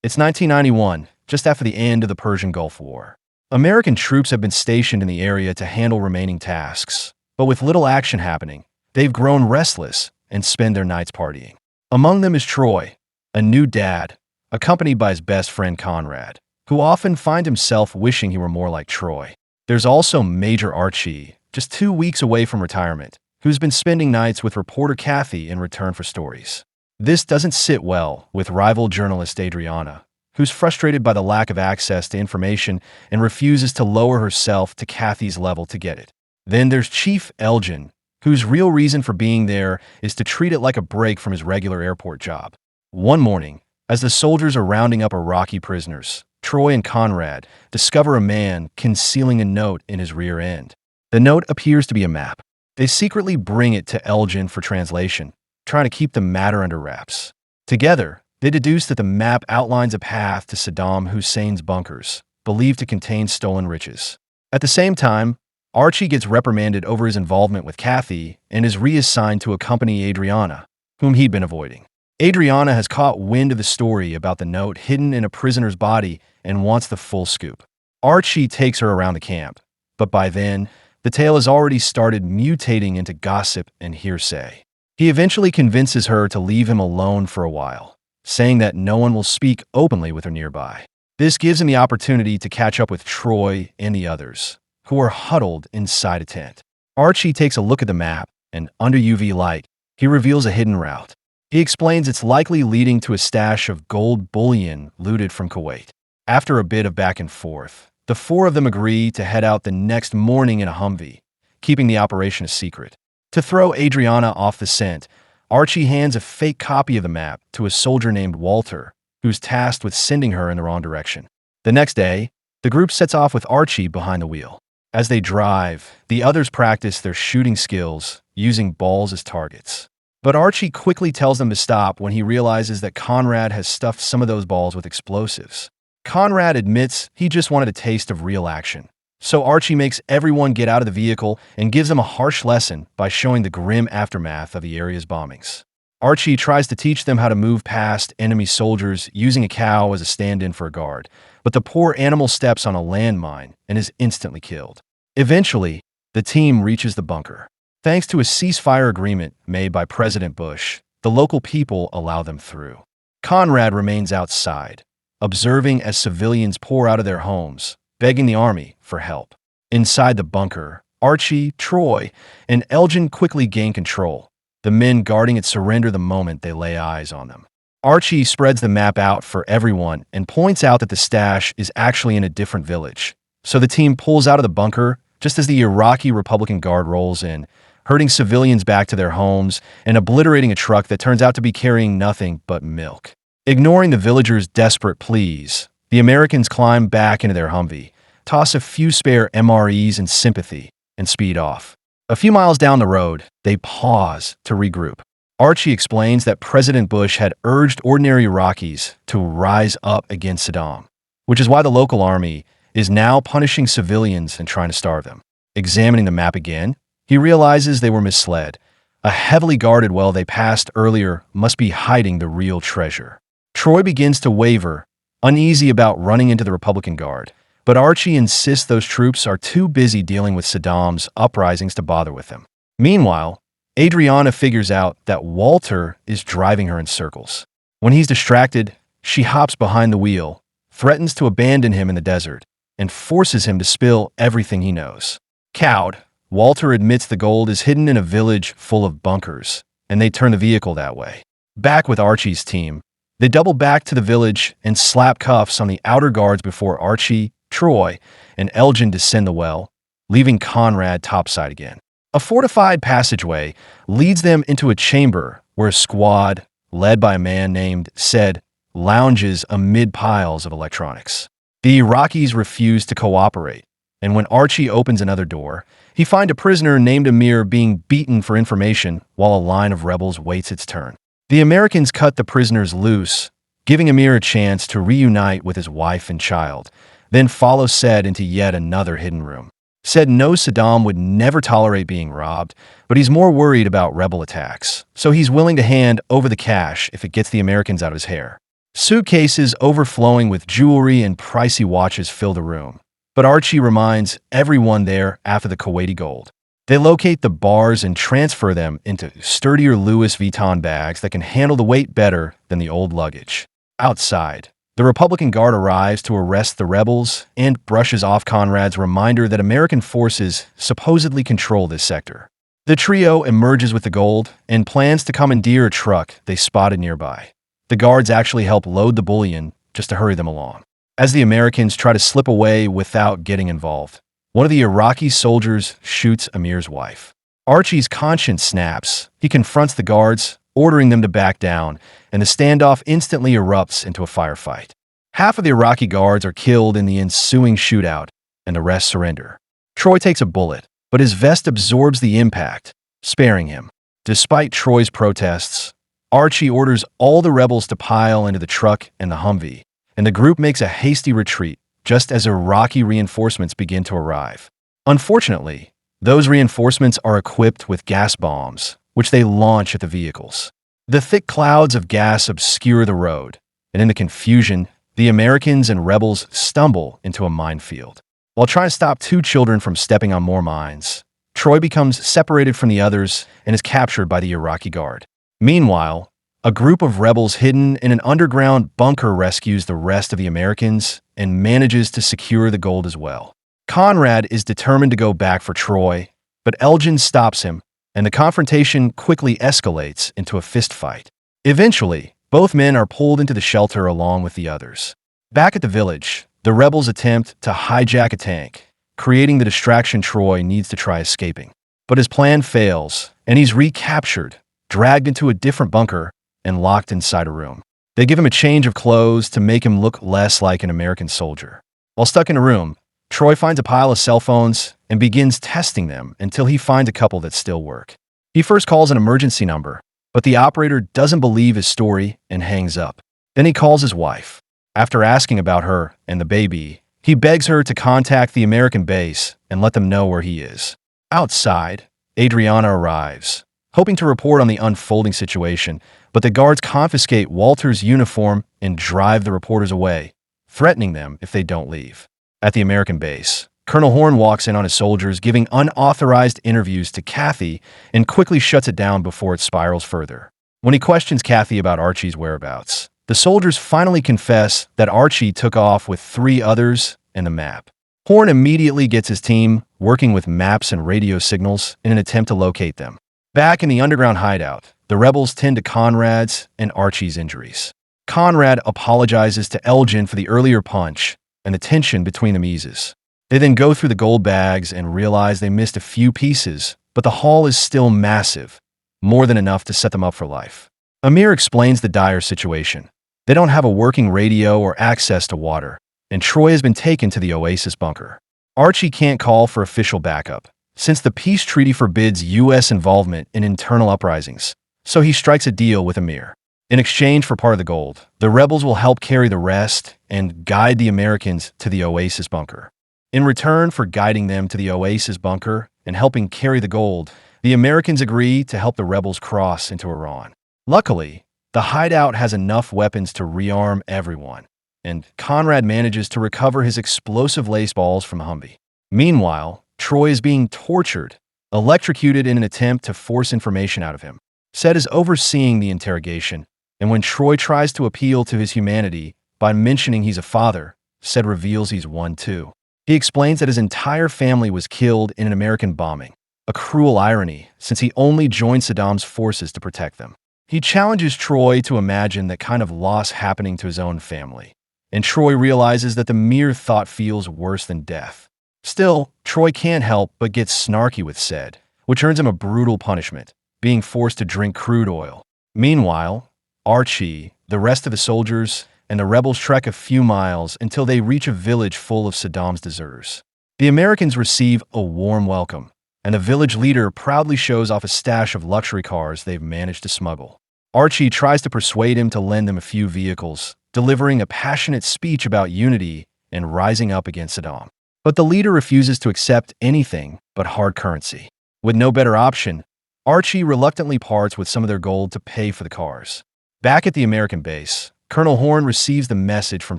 It's 1991, just after the end of the Persian Gulf War. American troops have been stationed in the area to handle remaining tasks, but with little action happening, they've grown restless and spend their nights partying. Among them is Troy, a new dad, accompanied by his best friend Conrad, who often finds himself wishing he were more like Troy. There's also Major Archie, just 2 weeks away from retirement, who's been spending nights with reporter Kathy in return for stories. This doesn't sit well with rival journalist Adriana, who's frustrated by the lack of access to information and refuses to lower herself to Kathy's level to get it. Then there's Chief Elgin, whose real reason for being there is to treat it like a break from his regular airport job. One morning, as the soldiers are rounding up Iraqi prisoners, Troy and Conrad discover a man concealing a note in his rear end. The note appears to be a map. They secretly bring it to Elgin for translation, trying to keep the matter under wraps. Together, they deduce that the map outlines a path to Saddam Hussein's bunkers, believed to contain stolen riches. At the same time, Archie gets reprimanded over his involvement with Kathy and is reassigned to accompany Adriana, whom he'd been avoiding. Adriana has caught wind of the story about the note hidden in a prisoner's body and wants the full scoop. Archie takes her around the camp, but by then, the tale has already started mutating into gossip and hearsay. He eventually convinces her to leave him alone for a while, saying that no one will speak openly with her nearby. This gives him the opportunity to catch up with Troy and the others, who are huddled inside a tent. Archie takes a look at the map, and under UV light, he reveals a hidden route. He explains it's likely leading to a stash of gold bullion looted from Kuwait. After a bit of back and forth, the four of them agree to head out the next morning in a Humvee, keeping the operation a secret. To throw Adriana off the scent, Archie hands a fake copy of the map to a soldier named Walter, who's tasked with sending her in the wrong direction. The next day, the group sets off with Archie behind the wheel. As they drive, the others practice their shooting skills, using balls as targets. But Archie quickly tells them to stop when he realizes that Conrad has stuffed some of those balls with explosives. Conrad admits he just wanted a taste of real action. So Archie makes everyone get out of the vehicle and gives them a harsh lesson by showing the grim aftermath of the area's bombings. Archie tries to teach them how to move past enemy soldiers using a cow as a stand-in for a guard, but the poor animal steps on a landmine and is instantly killed. Eventually, the team reaches the bunker. Thanks to a ceasefire agreement made by President Bush, the local people allow them through. Conrad remains outside, observing as civilians pour out of their homes, begging the army for help. Inside the bunker, Archie, Troy, and Elgin quickly gain control. The men guarding it surrender the moment they lay eyes on them. Archie spreads the map out for everyone and points out that the stash is actually in a different village. So the team pulls out of the bunker just as the Iraqi Republican Guard rolls in, herding civilians back to their homes and obliterating a truck that turns out to be carrying nothing but milk. Ignoring the villagers' desperate pleas, the Americans climb back into their Humvee, toss a few spare MREs in sympathy, and speed off. A few miles down the road, they pause to regroup. Archie explains that President Bush had urged ordinary Iraqis to rise up against Saddam, which is why the local army is now punishing civilians and trying to starve them. Examining the map again, he realizes they were misled. A heavily guarded well they passed earlier must be hiding the real treasure. Troy begins to waver, uneasy about running into the Republican Guard, but Archie insists those troops are too busy dealing with Saddam's uprisings to bother with them. Meanwhile, Adriana figures out that Walter is driving her in circles. When he's distracted, she hops behind the wheel, threatens to abandon him in the desert, and forces him to spill everything he knows. Cowed, Walter admits the gold is hidden in a village full of bunkers, and they turn the vehicle that way. Back with Archie's team, they double back to the village and slap cuffs on the outer guards before Archie, Troy, and Elgin descend the well, leaving Conrad topside again. A fortified passageway leads them into a chamber where a squad, led by a man named Said, lounges amid piles of electronics. The Iraqis refuse to cooperate, and when Archie opens another door, he finds a prisoner named Amir being beaten for information while a line of rebels waits its turn. The Americans cut the prisoners loose, giving Amir a chance to reunite with his wife and child, then follow Said into yet another hidden room. Said knows Saddam would never tolerate being robbed, but he's more worried about rebel attacks, so he's willing to hand over the cash if it gets the Americans out of his hair. Suitcases overflowing with jewelry and pricey watches fill the room. But Archie reminds everyone there after the Kuwaiti gold. They locate the bars and transfer them into sturdier Louis Vuitton bags that can handle the weight better than the old luggage. Outside, the Republican Guard arrives to arrest the rebels and brushes off Conrad's reminder that American forces supposedly control this sector. The trio emerges with the gold and plans to commandeer a truck they spotted nearby. The guards actually help load the bullion just to hurry them along. As the Americans try to slip away without getting involved, one of the Iraqi soldiers shoots Amir's wife. Archie's conscience snaps. He confronts the guards, ordering them to back down, and the standoff instantly erupts into a firefight. Half of the Iraqi guards are killed in the ensuing shootout, and the rest surrender. Troy takes a bullet, but his vest absorbs the impact, sparing him. Despite Troy's protests, Archie orders all the rebels to pile into the truck and the Humvee, and the group makes a hasty retreat just as Iraqi reinforcements begin to arrive. Unfortunately, those reinforcements are equipped with gas bombs, which they launch at the vehicles. The thick clouds of gas obscure the road, and in the confusion, the Americans and rebels stumble into a minefield. While trying to stop two children from stepping on more mines, Troy becomes separated from the others and is captured by the Iraqi Guard. Meanwhile, a group of rebels hidden in an underground bunker rescues the rest of the Americans and manages to secure the gold as well. Conrad is determined to go back for Troy, but Elgin stops him, and the confrontation quickly escalates into a fistfight. Eventually, both men are pulled into the shelter along with the others. Back at the village, the rebels attempt to hijack a tank, creating the distraction Troy needs to try escaping. But his plan fails, and he's recaptured, dragged into a different bunker, and locked inside a room. They give him a change of clothes to make him look less like an American soldier. While stuck in a room, Troy finds a pile of cell phones and begins testing them until he finds a couple that still work. He first calls an emergency number, but the operator doesn't believe his story and hangs up. Then he calls his wife. After asking about her and the baby, he begs her to contact the American base and let them know where he is. Outside, Adriana arrives, hoping to report on the unfolding situation, but the guards confiscate Walter's uniform and drive the reporters away, threatening them if they don't leave. At the American base, Colonel Horn walks in on his soldiers, giving unauthorized interviews to Kathy and quickly shuts it down before it spirals further. When he questions Kathy about Archie's whereabouts, the soldiers finally confess that Archie took off with 3 others and the map. Horn immediately gets his team working with maps and radio signals in an attempt to locate them. Back in the underground hideout, the rebels tend to Conrad's and Archie's injuries. Conrad apologizes to Elgin for the earlier punch, and the tension between them eases. They then go through the gold bags and realize they missed a few pieces, but the haul is still massive, more than enough to set them up for life. Amir explains the dire situation. They don't have a working radio or access to water, and Troy has been taken to the Oasis bunker. Archie can't call for official backup, since the peace treaty forbids U.S. involvement in internal uprisings, so he strikes a deal with Amir. In exchange for part of the gold, the rebels will help carry the rest and guide the Americans to the Oasis bunker. In return for guiding them to the Oasis bunker and helping carry the gold, the Americans agree to help the rebels cross into Iran. Luckily, the hideout has enough weapons to rearm everyone, and Conrad manages to recover his explosive lace balls from Humvee. Meanwhile, Troy is being tortured, electrocuted in an attempt to force information out of him. Seth is overseeing the interrogation, and when Troy tries to appeal to his humanity by mentioning he's a father, Seth reveals he's one too. He explains that his entire family was killed in an American bombing, a cruel irony since he only joined Saddam's forces to protect them. He challenges Troy to imagine that kind of loss happening to his own family, and Troy realizes that the mere thought feels worse than death. Still, Troy can't help but get snarky with Seth, which earns him a brutal punishment, being forced to drink crude oil. Meanwhile, Archie, the rest of the soldiers, and the rebels trek a few miles until they reach a village full of Saddam's deserters. The Americans receive a warm welcome, and the village leader proudly shows off a stash of luxury cars they've managed to smuggle. Archie tries to persuade him to lend them a few vehicles, delivering a passionate speech about unity and rising up against Saddam. But the leader refuses to accept anything but hard currency. With no better option, Archie reluctantly parts with some of their gold to pay for the cars. Back at the American base, Colonel Horn receives the message from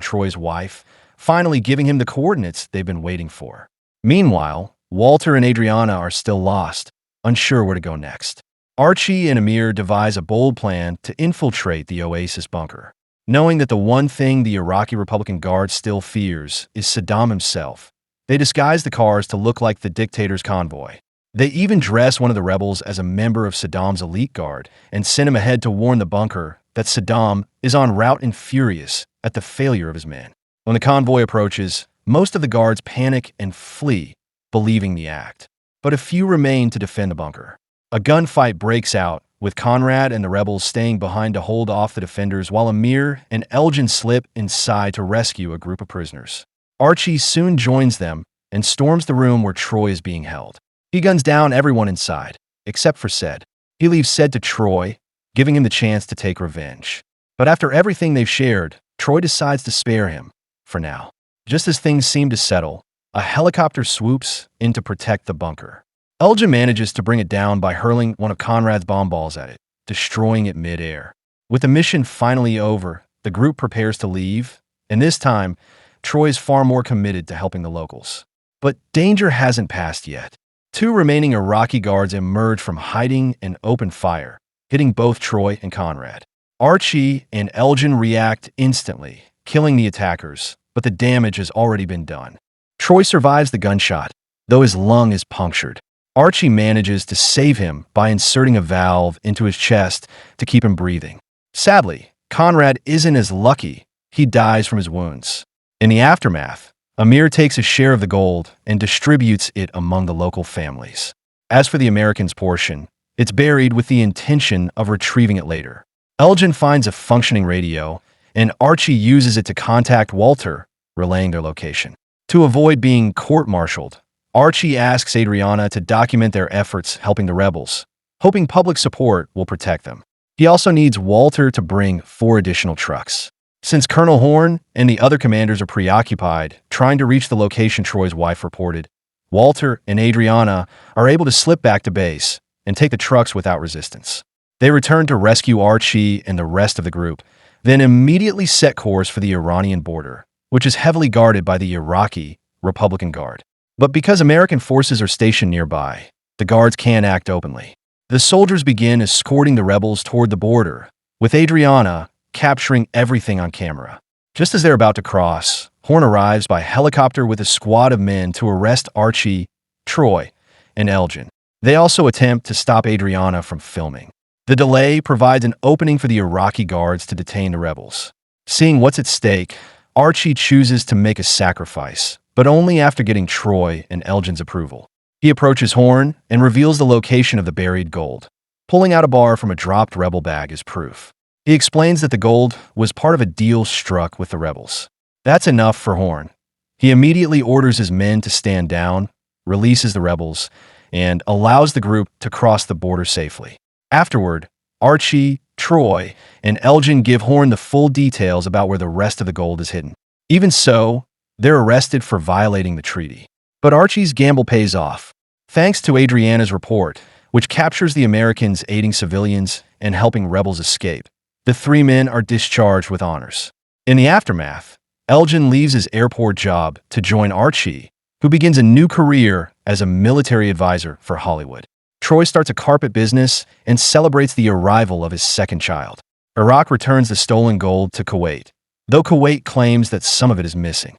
Troy's wife, finally giving him the coordinates they've been waiting for. Meanwhile, Walter and Adriana are still lost, unsure where to go next. Archie and Amir devise a bold plan to infiltrate the Oasis bunker. Knowing that the one thing the Iraqi Republican Guard still fears is Saddam himself, they disguise the cars to look like the dictator's convoy. They even dress one of the rebels as a member of Saddam's elite guard and send him ahead to warn the bunker that Saddam is en route and furious at the failure of his men. When the convoy approaches, most of the guards panic and flee, believing the act. But a few remain to defend the bunker. A gunfight breaks out, with Conrad and the rebels staying behind to hold off the defenders while Amir and Elgin slip inside to rescue a group of prisoners. Archie soon joins them and storms the room where Troy is being held. He guns down everyone inside, except for Sed. He leaves Sed to Troy, giving him the chance to take revenge. But after everything they've shared, Troy decides to spare him, for now. Just as things seem to settle, a helicopter swoops in to protect the bunker. Elgin manages to bring it down by hurling one of Conrad's bomb balls at it, destroying it mid-air. With the mission finally over, the group prepares to leave, and this time, Troy is far more committed to helping the locals. But danger hasn't passed yet. Two remaining Iraqi guards emerge from hiding and open fire, hitting both Troy and Conrad. Archie and Elgin react instantly, killing the attackers, but the damage has already been done. Troy survives the gunshot, though his lung is punctured. Archie manages to save him by inserting a valve into his chest to keep him breathing. Sadly, Conrad isn't as lucky. He dies from his wounds. In the aftermath, Amir takes a share of the gold and distributes it among the local families. As for the Americans' portion, it's buried with the intention of retrieving it later. Elgin finds a functioning radio, and Archie uses it to contact Walter, relaying their location. To avoid being court-martialed, Archie asks Adriana to document their efforts helping the rebels, hoping public support will protect them. He also needs Walter to bring 4 additional trucks. Since Colonel Horn and the other commanders are preoccupied trying to reach the location Troy's wife reported, Walter and Adriana are able to slip back to base and take the trucks without resistance. They return to rescue Archie and the rest of the group, then immediately set course for the Iranian border, which is heavily guarded by the Iraqi Republican Guard. But because American forces are stationed nearby, the guards can't act openly. The soldiers begin escorting the rebels toward the border, with Adriana capturing everything on camera. Just as they're about to cross, Horn arrives by helicopter with a squad of men to arrest Archie, Troy, and Elgin. They also attempt to stop Adriana from filming. The delay provides an opening for the Iraqi guards to detain the rebels. Seeing what's at stake, Archie chooses to make a sacrifice, but only after getting Troy and Elgin's approval. He approaches Horn and reveals the location of the buried gold, pulling out a bar from a dropped rebel bag as proof. He explains that the gold was part of a deal struck with the rebels. That's enough for Horn. He immediately orders his men to stand down, releases the rebels, and allows the group to cross the border safely. Afterward, Archie, Troy, and Elgin give Horn the full details about where the rest of the gold is hidden. Even so, they're arrested for violating the treaty. But Archie's gamble pays off, thanks to Adriana's report, which captures the Americans aiding civilians and helping rebels escape. The 3 men are discharged with honors. In the aftermath, Elgin leaves his airport job to join Archie, who begins a new career as a military advisor for Hollywood. Troy starts a carpet business and celebrates the arrival of his second child. Iraq returns the stolen gold to Kuwait, though Kuwait claims that some of it is missing.